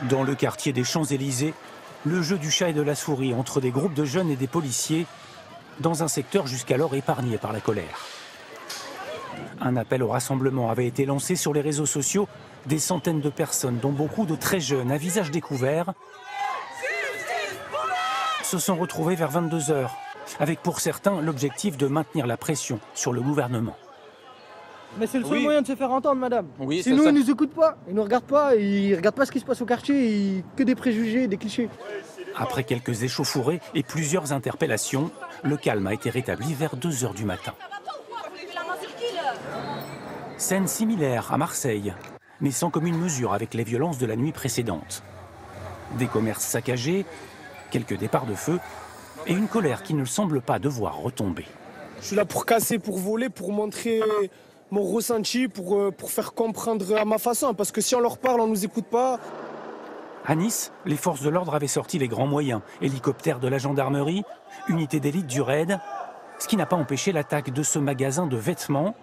Dans le quartier des Champs-Élysées, le jeu du chat et de la souris entre des groupes de jeunes et des policiers, dans un secteur jusqu'alors épargné par la colère. Un appel au rassemblement avait été lancé sur les réseaux sociaux. Des centaines de personnes, dont beaucoup de très jeunes, à visage découvert, se sont retrouvées vers 22 h, avec pour certains l'objectif de maintenir la pression sur le gouvernement. Mais c'est le seul moyen de se faire entendre, madame. Oui, sinon, ils ne nous écoutent pas, ils ne nous regardent pas, ils ne regardent pas ce qui se passe au quartier, que des préjugés, des clichés. Après quelques échauffourées et plusieurs interpellations, le calme a été rétabli vers 2 h du matin. Scène similaire à Marseille, mais sans commune mesure avec les violences de la nuit précédente. Des commerces saccagés, quelques départs de feu et une colère qui ne semble pas devoir retomber. Je suis là pour casser, pour voler, pour montrer mon ressenti, pour faire comprendre à ma façon. Parce que si on leur parle, on ne nous écoute pas. À Nice, les forces de l'ordre avaient sorti les grands moyens. Hélicoptères de la gendarmerie, unités d'élite du raid, ce qui n'a pas empêché l'attaque de ce magasin de vêtements.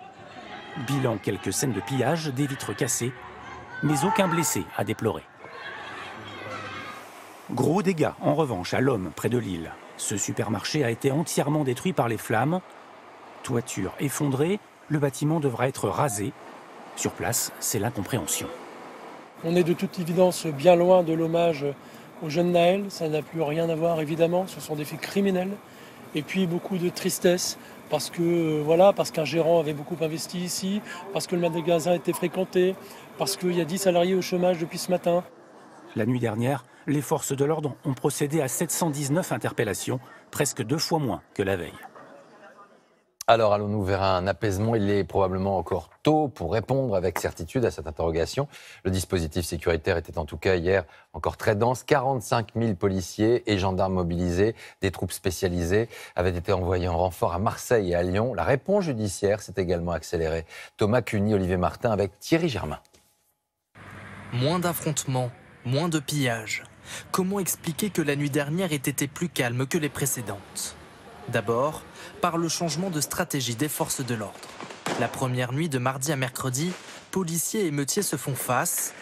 Bilan, quelques scènes de pillage, des vitres cassées, mais aucun blessé à déplorer. Gros dégâts, en revanche, à l'Homme, près de Lille. Ce supermarché a été entièrement détruit par les flammes. Toiture effondrée, le bâtiment devra être rasé. Sur place, c'est l'incompréhension. On est de toute évidence bien loin de l'hommage au jeune Naël. Ça n'a plus rien à voir, évidemment. Ce sont des faits criminels. Et puis beaucoup de tristesse. Parce qu'un gérant avait beaucoup investi ici, parce que le magasin était fréquenté, parce qu'il y a 10 salariés au chômage depuis ce matin. La nuit dernière, les forces de l'ordre ont procédé à 719 interpellations, presque 2 fois moins que la veille. Alors allons-nous vers un apaisement? Il est probablement encore tôt pour répondre avec certitude à cette interrogation. Le dispositif sécuritaire était en tout cas hier encore très dense. 45 000 policiers et gendarmes mobilisés, des troupes spécialisées avaient été envoyés en renfort à Marseille et à Lyon. La réponse judiciaire s'est également accélérée. Thomas Cuny, Olivier Martin avec Thierry Germain. Moins d'affrontements, moins de pillages. Comment expliquer que la nuit dernière ait été plus calme que les précédentes? D'abord, par le changement de stratégie des forces de l'ordre. La première nuit de mardi à mercredi, policiers et émeutiers se font face,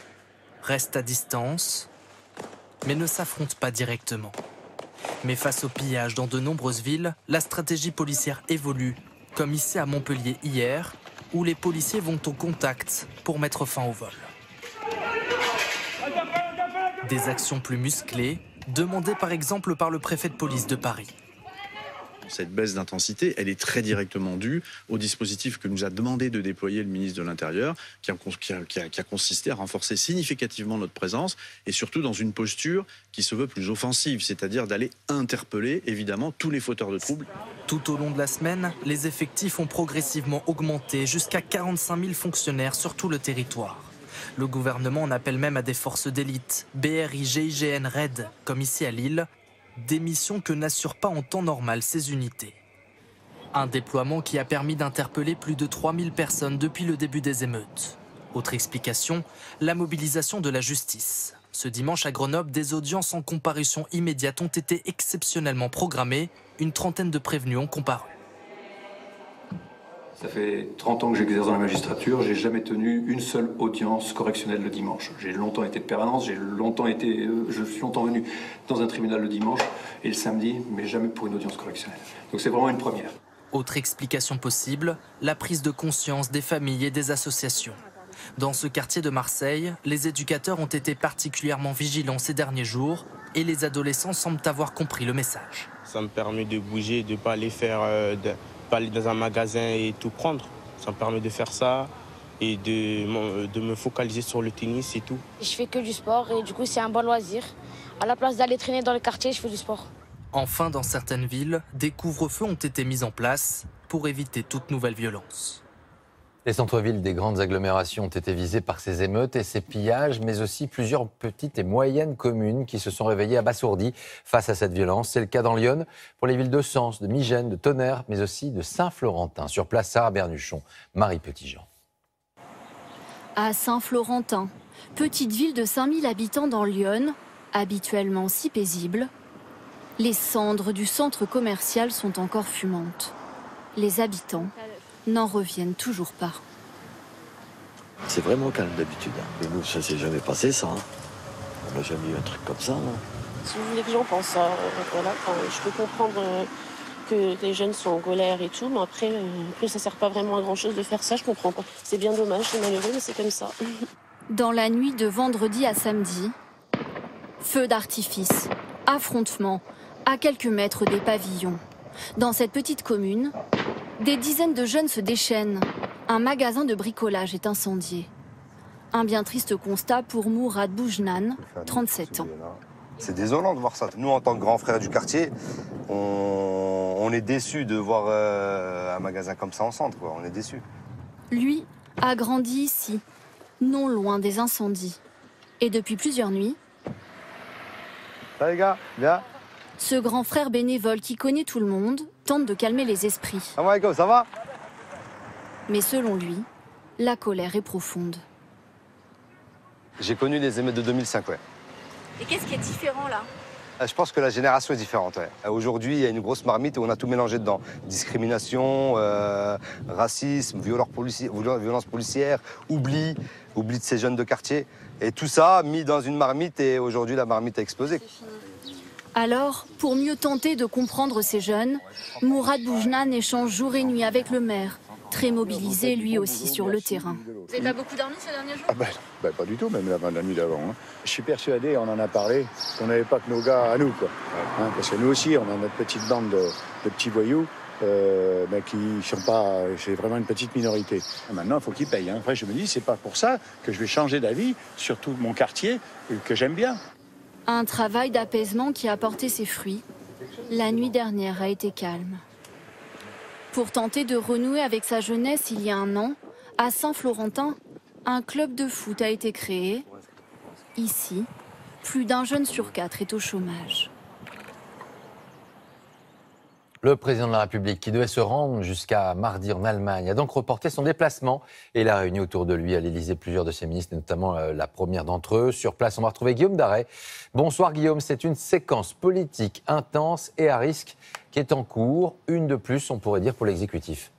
restent à distance, mais ne s'affrontent pas directement. Mais face au pillage dans de nombreuses villes, la stratégie policière évolue, comme ici à Montpellier hier, où les policiers vont au contact pour mettre fin au vol. Des actions plus musclées, demandées par exemple par le préfet de police de Paris. Cette baisse d'intensité, elle est très directement due au dispositif que nous a demandé de déployer le ministre de l'Intérieur, qui a consisté à renforcer significativement notre présence et surtout dans une posture qui se veut plus offensive, c'est-à-dire d'aller interpeller évidemment tous les fauteurs de troubles. Tout au long de la semaine, les effectifs ont progressivement augmenté jusqu'à 45 000 fonctionnaires sur tout le territoire. Le gouvernement en appelle même à des forces d'élite, BRI, GIGN, RAID, comme ici à Lille, des missions que n'assurent pas en temps normal ces unités. Un déploiement qui a permis d'interpeller plus de 3000 personnes depuis le début des émeutes. Autre explication, la mobilisation de la justice. Ce dimanche à Grenoble, des audiences en comparution immédiate ont été exceptionnellement programmées. Une trentaine de prévenus ont comparu. Ça fait 30 ans que j'exerce dans la magistrature, j'ai jamais tenu une seule audience correctionnelle le dimanche. J'ai longtemps été de permanence, je suis longtemps venu dans un tribunal le dimanche et le samedi, mais jamais pour une audience correctionnelle. Donc c'est vraiment une première. Autre explication possible, la prise de conscience des familles et des associations. Dans ce quartier de Marseille, les éducateurs ont été particulièrement vigilants ces derniers jours et les adolescents semblent avoir compris le message. Ça me permet de bouger, de ne pas aller pas aller dans un magasin et tout prendre. Ça me permet de faire ça et de me focaliser sur le tennis et tout. Je fais que du sport et du coup c'est un bon loisir. À la place d'aller traîner dans le quartier, je fais du sport. Enfin, dans certaines villes, des couvre-feux ont été mis en place pour éviter toute nouvelle violence. Les centres-villes des grandes agglomérations ont été visés par ces émeutes et ces pillages, mais aussi plusieurs petites et moyennes communes qui se sont réveillées abasourdies face à cette violence. C'est le cas dans l'Yonne, pour les villes de Sens, de Migène, de Tonnerre, mais aussi de Saint-Florentin. Sur place, Sarah Bernuchon, Marie Petitjean. À Saint-Florentin, petite ville de 5000 habitants dans l'Yonne, habituellement si paisible, les cendres du centre commercial sont encore fumantes. Les habitants n'en reviennent toujours pas. C'est vraiment calme d'habitude. Mais nous, ça s'est jamais passé, ça. On n'a jamais eu un truc comme ça. Hein. Si vous voulez que j'en pense, voilà, je peux comprendre que les jeunes sont en colère et tout, mais après ça sert pas vraiment à grand-chose de faire ça, je comprends pas. C'est bien dommage, c'est malheureux, mais c'est comme ça. Dans la nuit de vendredi à samedi, feu d'artifice, affrontements, à quelques mètres des pavillons. Dans cette petite commune, des dizaines de jeunes se déchaînent. Un magasin de bricolage est incendié. Un bien triste constat pour Mourad Boujnan, 37 ans. C'est désolant de voir ça. Nous, en tant que grands frères du quartier, on est déçus de voir un magasin comme ça en centre. Quoi. On est déçus. Lui a grandi ici, non loin des incendies. Et depuis plusieurs nuits, ça les gars, bien. Ce grand frère bénévole qui connaît tout le monde tente de calmer les esprits. Ça va? Mais selon lui, la colère est profonde. J'ai connu les émeutes de 2005, ouais. Et qu'est-ce qui est différent là? Je pense que la génération est différente. Ouais. Aujourd'hui, il y a une grosse marmite où on a tout mélangé dedans. Discrimination, racisme, violence policière, oubli de ces jeunes de quartier. Et tout ça mis dans une marmite et aujourd'hui, la marmite a explosé. Alors, pour mieux tenter de comprendre ces jeunes, Mourad Boujnan échange jour et nuit avec le maire, très mobilisé lui aussi sur le terrain. Vous n'avez pas beaucoup dormi ces derniers jours? Pas du tout, même la nuit d'avant. Hein. Je suis persuadé, on en a parlé, qu'on n'avait pas que nos gars à nous. Quoi. Hein, parce que nous aussi, on a notre petite bande de petits voyous, mais qui ne sont pas... C'est vraiment une petite minorité. Et maintenant, il faut qu'ils payent. Hein. Après, je me dis, c'est pas pour ça que je vais changer d'avis sur tout mon quartier, que j'aime bien. Un travail d'apaisement qui a porté ses fruits. La nuit dernière a été calme. Pour tenter de renouer avec sa jeunesse il y a un an, à Saint-Florentin, un club de foot a été créé. Ici, plus d'un jeune sur 4 est au chômage. Le président de la République, qui devait se rendre jusqu'à mardi en Allemagne, a donc reporté son déplacement et il a réuni autour de lui à l'Élysée plusieurs de ses ministres, notamment la première d'entre eux. Sur place, on va retrouver Guillaume Darey. Bonsoir Guillaume, c'est une séquence politique intense et à risque qui est en cours, une de plus, on pourrait dire, pour l'exécutif.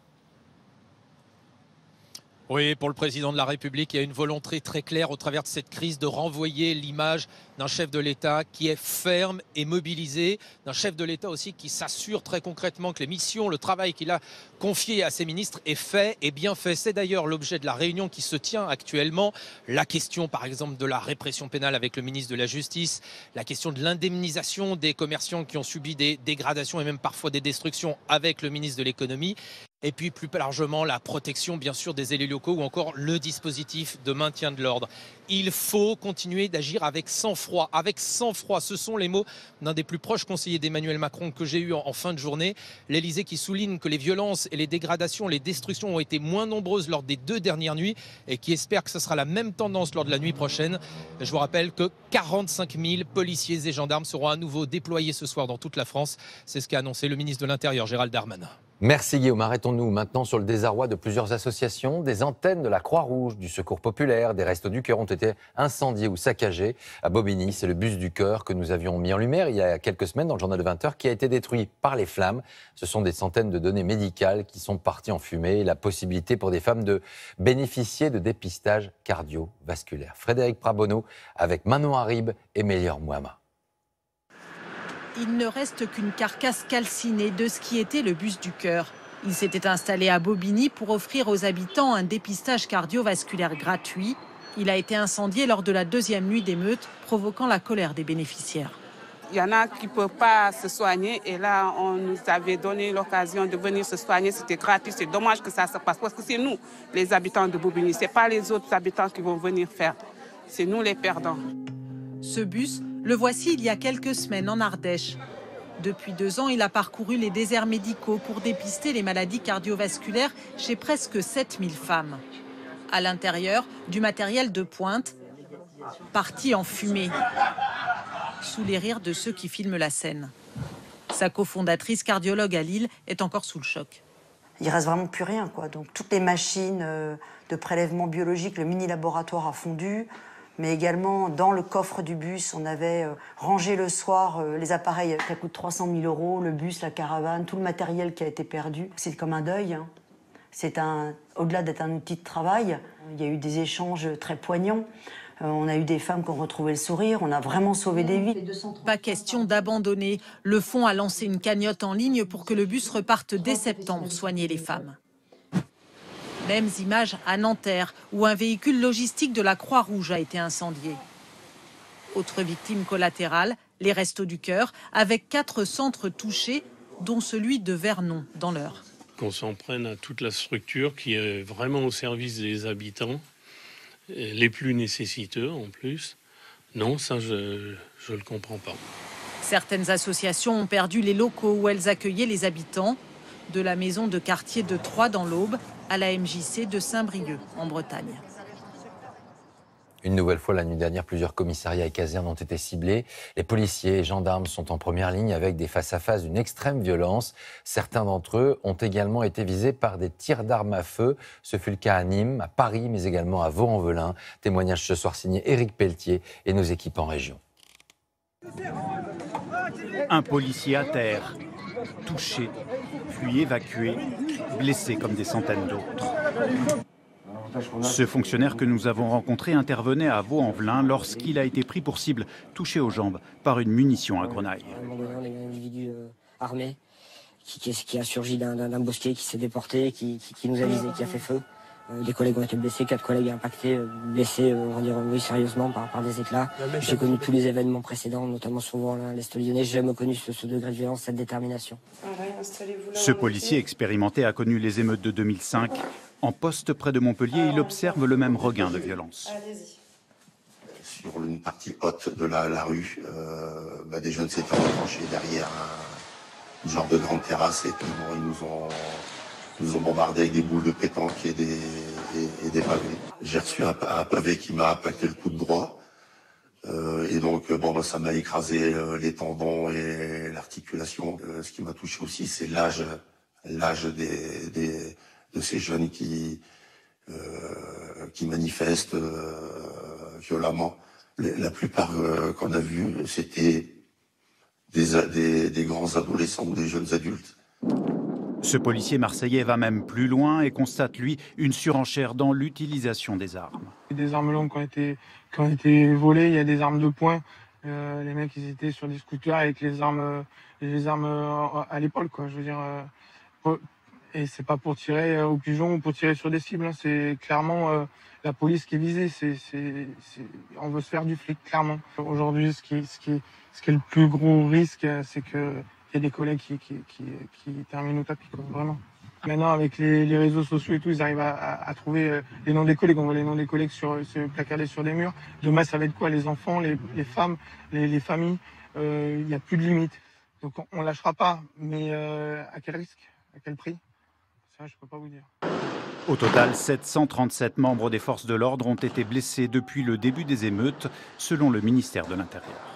Oui, pour le président de la République, il y a une volonté très claire au travers de cette crise de renvoyer l'image d'un chef de l'État qui est ferme et mobilisé, d'un chef de l'État aussi qui s'assure très concrètement que les missions, le travail qu'il a confié à ses ministres est fait et bien fait. C'est d'ailleurs l'objet de la réunion qui se tient actuellement. La question, par exemple, de la répression pénale avec le ministre de la Justice, la question de l'indemnisation des commerçants qui ont subi des dégradations et même parfois des destructions avec le ministre de l'Économie. Et puis plus largement la protection bien sûr des élus locaux ou encore le dispositif de maintien de l'ordre. Il faut continuer d'agir avec sang-froid. Avec sang-froid, ce sont les mots d'un des plus proches conseillers d'Emmanuel Macron que j'ai eu en fin de journée. L'Élysée qui souligne que les violences et les dégradations, les destructions ont été moins nombreuses lors des 2 dernières nuits et qui espère que ce sera la même tendance lors de la nuit prochaine. Je vous rappelle que 45 000 policiers et gendarmes seront à nouveau déployés ce soir dans toute la France. C'est ce qu'a annoncé le ministre de l'Intérieur, Gérald Darmanin. Merci Guillaume. Arrêtons-nous maintenant sur le désarroi de plusieurs associations. Des antennes de la Croix-Rouge, du Secours populaire, des Restos du Cœur ont été incendiées ou saccagées. À Bobigny, c'est le bus du Cœur que nous avions mis en lumière il y a quelques semaines dans le journal de 20h qui a été détruit par les flammes. Ce sont des centaines de données médicales qui sont parties en fumée et la possibilité pour des femmes de bénéficier de dépistage cardiovasculaire. Frédéric Prabonneau avec Manon Harib et Mélior Mouama. Il ne reste qu'une carcasse calcinée de ce qui était le bus du Cœur. Il s'était installé à Bobigny pour offrir aux habitants un dépistage cardiovasculaire gratuit. Il a été incendié lors de la 2e nuit d'émeute, provoquant la colère des bénéficiaires. Il y en a qui ne peuvent pas se soigner et là, on nous avait donné l'occasion de venir se soigner. C'était gratuit. C'est dommage que ça se passe parce que c'est nous, les habitants de Bobigny. Ce n'est pas les autres habitants qui vont venir faire. C'est nous les perdants. Ce bus, le voici il y a quelques semaines en Ardèche. Depuis 2 ans, il a parcouru les déserts médicaux pour dépister les maladies cardiovasculaires chez presque 7000 femmes. À l'intérieur, du matériel de pointe, parti en fumée, sous les rires de ceux qui filment la scène. Sa cofondatrice, cardiologue à Lille, est encore sous le choc. Il reste vraiment plus rien, quoi. Donc toutes les machines de prélèvement biologique, le mini-laboratoire a fondu. Mais également, dans le coffre du bus, on avait rangé le soir les appareils qui coûtent 300 000 €, le bus, la caravane, tout le matériel qui a été perdu. C'est comme un deuil. Hein. Au-delà d'être un outil de travail, il y a eu des échanges très poignants. On a eu des femmes qui ont retrouvé le sourire, on a vraiment sauvé des vies. Pas question d'abandonner. Le fonds a lancé une cagnotte en ligne pour que le bus reparte dès septembre soigner les femmes. Mêmes images à Nanterre, où un véhicule logistique de la Croix-Rouge a été incendié. Autre victime collatérale, les Restos du Cœur, avec 4 centres touchés, dont celui de Vernon, dans l'Eure. Qu'on s'en prenne à toute la structure qui est vraiment au service des habitants, les plus nécessiteux en plus. Non, ça, je ne le comprends pas. Certaines associations ont perdu les locaux où elles accueillaient les habitants, de la maison de quartier de Troyes dans l'Aube à la MJC de Saint-Brieuc, en Bretagne. Une nouvelle fois, la nuit dernière, plusieurs commissariats et casernes ont été ciblés. Les policiers et gendarmes sont en première ligne avec des face-à-face d'une extrême violence. Certains d'entre eux ont également été visés par des tirs d'armes à feu. Ce fut le cas à Nîmes, à Paris, mais également à Vaux-en-Velin. Témoignage ce soir signé Éric Pelletier et nos équipes en région. Un policier à terre, touché, puis évacué, blessé comme des centaines d'autres. Ce fonctionnaire que nous avons rencontré intervenait à Vaux-en-Velin lorsqu'il a été pris pour cible, touché aux jambes par une munition à grenaille. À un moment donné, on a eu un individu armé qui a surgi d'un bosquet, qui s'est déporté, qui nous a visé, qui a fait feu. Des collègues ont été blessés, 4 collègues impactés, blessés, on va dire oui, sérieusement par des éclats. J'ai connu tous les événements précédents, notamment sur Vaux-en-Velin, l'Est lyonnais. J'ai jamais connu ce degré de violence, cette détermination. Ce policier expérimenté a connu les émeutes de 2005. En poste près de Montpellier, il observe le même regain de violence. Sur une partie haute de la rue, des jeunes s'étaient retranchés derrière une genre de grande terrasse et puis bon, ils nous ont bombardé avec des boules de pétanque et des pavés. J'ai reçu un pavé qui m'a impacté le coude droit. Et donc, ça m'a écrasé les tendons et l'articulation. Ce qui m'a touché aussi, c'est l'âge de ces jeunes qui manifestent violemment. La plupart qu'on a vus, c'était des grands adolescents ou des jeunes adultes. Ce policier marseillais va même plus loin et constate, lui, une surenchère dans l'utilisation des armes. Des armes longues qui ont été volées, il y a des armes de poing. Les mecs, ils étaient sur des scooters avec les armes à l'épaule, quoi. Je veux dire, et c'est pas pour tirer aux pigeons ou pour tirer sur des cibles. Hein. C'est clairement la police qui est visée. On veut se faire du flic, clairement. Aujourd'hui, ce qui est le plus gros risque, c'est que il y a des collègues qui terminent au tapis, quoi, vraiment. Maintenant, avec les réseaux sociaux et tout, ils arrivent à trouver les noms des collègues. On voit les noms des collègues placardés sur des murs. Demain, ça va être quoi? Les enfants, les femmes, les familles. Il n'y a plus de limite. Donc, on ne lâchera pas. Mais à quel risque? À quel prix? Ça, je ne peux pas vous dire. Au total, 737 membres des forces de l'ordre ont été blessés depuis le début des émeutes, selon le ministère de l'Intérieur.